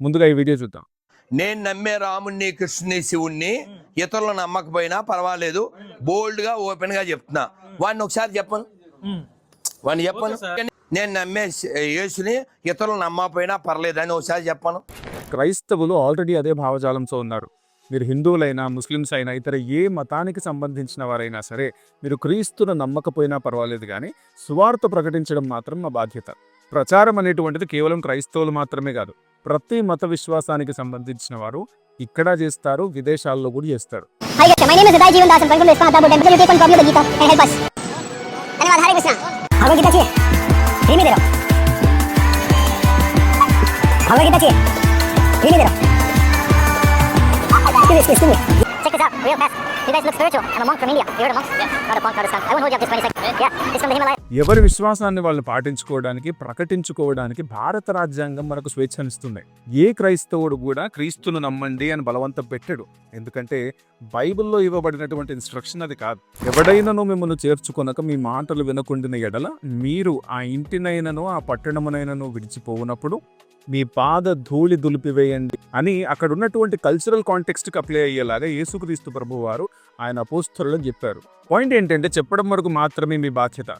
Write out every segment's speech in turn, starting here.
ముందుగా ఈ వీడియో చూద్దాం. నేను నమ్మే రాముణ్ణి, కృష్ణుని, శివుణ్ణి ఇతరులు నమ్మకపోయినా పర్వాలేదు, బోల్డ్ గా ఓపెన్ గా చెప్తున్నా. వాడిని ఒకసారి చెప్పను, వాడిని చెప్పను. నేను నమ్మే యేసుని ఇతరులు నమ్మకపోయినా పర్లేదు అని ఒకసారి చెప్పను. క్రైస్తవులు ఆల్రెడీ అదే భావజాలంతో ఉన్నారు. మీరు హిందువులైనా, ముస్లిమ్స్ అయినా, ఇతర ఏ మతానికి సంబంధించిన వారైనా సరే, మీరు క్రీస్తును నమ్మకపోయినా పర్వాలేదు, కానీ సువార్త ప్రకటించడం మాత్రం మా బాధ్యత. ప్రచారం అనేటువంటిది కేవలం క్రైస్తవులు మాత్రమే కాదు, ప్రతి మత విశ్వాసానికి సంబంధించిన వారు ఇక్కడ చేస్తారు, విదేశాల్లో కూడా చేస్తారు. Check this out, real fast. You guys look spiritual. I'm a monk from India. You heard of monks? Yeah. Not a monk, not a skunk. I won't hold you up just 20 seconds. Yeah, it's from the Himalaya. ఎవరి విశ్వాసాన్ని వాళ్ళు పాటించుకోవడానికి, ప్రకటించుకోవడానికి భారత రాజ్యాంగం మనకు స్వేచ్ఛనిస్తుంది. ఏ క్రైస్తవుడు కూడా క్రీస్తును నమ్మండి అని బలవంతం పెట్టాడు. ఎందుకంటే బైబిల్లో ఇవ్వబడినటువంటి ఇన్స్ట్రక్షన్ అది కాదు. ఎవడైనాను మిమ్మల్ని చేర్చుకొనక మీ మాటలు వినకుండిన ఎడల మీరు ఆ ఇంటినైనను ఆ పట్టణమునైనను విడిచిపోవునప్పుడు మీ పాద ధూళి దులిపివేయండి అని అక్కడ ఉన్నటువంటి కల్చరల్ కాంటెక్స్ట్కి అప్లై అయ్యేలాగా యేసుక్రీస్తు ప్రభువు వారు ఆయన అపోస్తలులకు చెప్పారు. పాయింట్ ఏంటంటే, చెప్పడం వరకు మాత్రమే మీ బాధ్యత.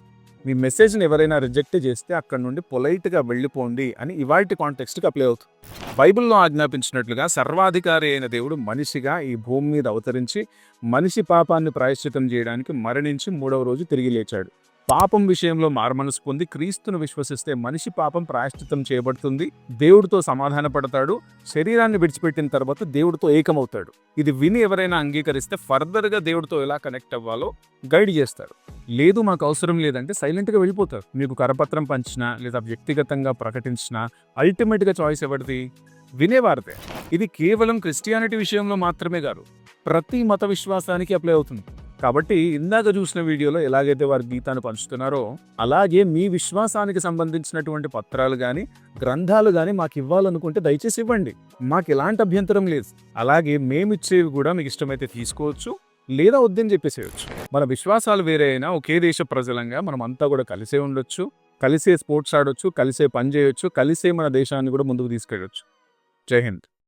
మీ మెసేజ్ని ఎవరైనా రిజెక్ట్ చేస్తే అక్కడ నుండి పొలైట్గా వెళ్ళిపోండి అని ఇవాల్టి కాంటెక్స్ట్కి అప్లై అవుతుంది. బైబిల్లో ఆజ్ఞాపించినట్లుగా సర్వాధికారి అయిన దేవుడు మనిషిగా ఈ భూమి మీద అవతరించి మనిషి పాపాన్ని ప్రాయశ్చితం చేయడానికి మరణించి 3వ రోజు తిరిగి లేచాడు. పాపం విషయంలో మారుమనసు పొంది క్రీస్తును విశ్వసిస్తే మనిషి పాపం ప్రాయశ్చితం చేయబడుతుంది, దేవుడితో సమాధాన పడతాడు, శరీరాన్ని విడిచిపెట్టిన తర్వాత దేవుడితో ఏకమవుతాడు. ఇది విని ఎవరైనా అంగీకరిస్తే ఫర్దర్గా దేవుడితో ఎలా కనెక్ట్ అవ్వాలో గైడ్ చేస్తారు. లేదు మాకు అవసరం లేదంటే సైలెంట్గా వెళ్ళిపోతారు. మీకు కరపత్రం పంచినా లేదా వ్యక్తిగతంగా ప్రకటించినా అల్టిమేట్గా చాయిస్ ఎవరిది? వినేవారిదే. ఇది కేవలం క్రిస్టియానిటీ విషయంలో మాత్రమే కాదు, ప్రతి మత విశ్వాసానికి అప్లై అవుతుంది. కాబట్టి ఇందాక చూసిన వీడియోలో ఎలాగైతే వారు గీతాన్ని పంచుతున్నారో అలాగే మీ విశ్వాసానికి సంబంధించినటువంటి పత్రాలు కానీ గ్రంథాలు కానీ మాకు ఇవ్వాలనుకుంటే దయచేసి ఇవ్వండి, మాకు ఎలాంటి అభ్యంతరం లేదు. అలాగే మేమిచ్చేవి కూడా మీకు ఇష్టమైతే తీసుకోవచ్చు, లేదా వద్దని చెప్పేసేయచ్చు. మన విశ్వాసాలు వేరే అయినా ఒకే దేశ ప్రజలంగా మనం అంతా కూడా కలిసే ఉండొచ్చు, కలిసే స్పోర్ట్స్ ఆడొచ్చు, కలిసే పని చేయొచ్చు, కలిసే మన దేశాన్ని కూడా ముందుకు తీసుకెళ్ళొచ్చు. జై హింద్.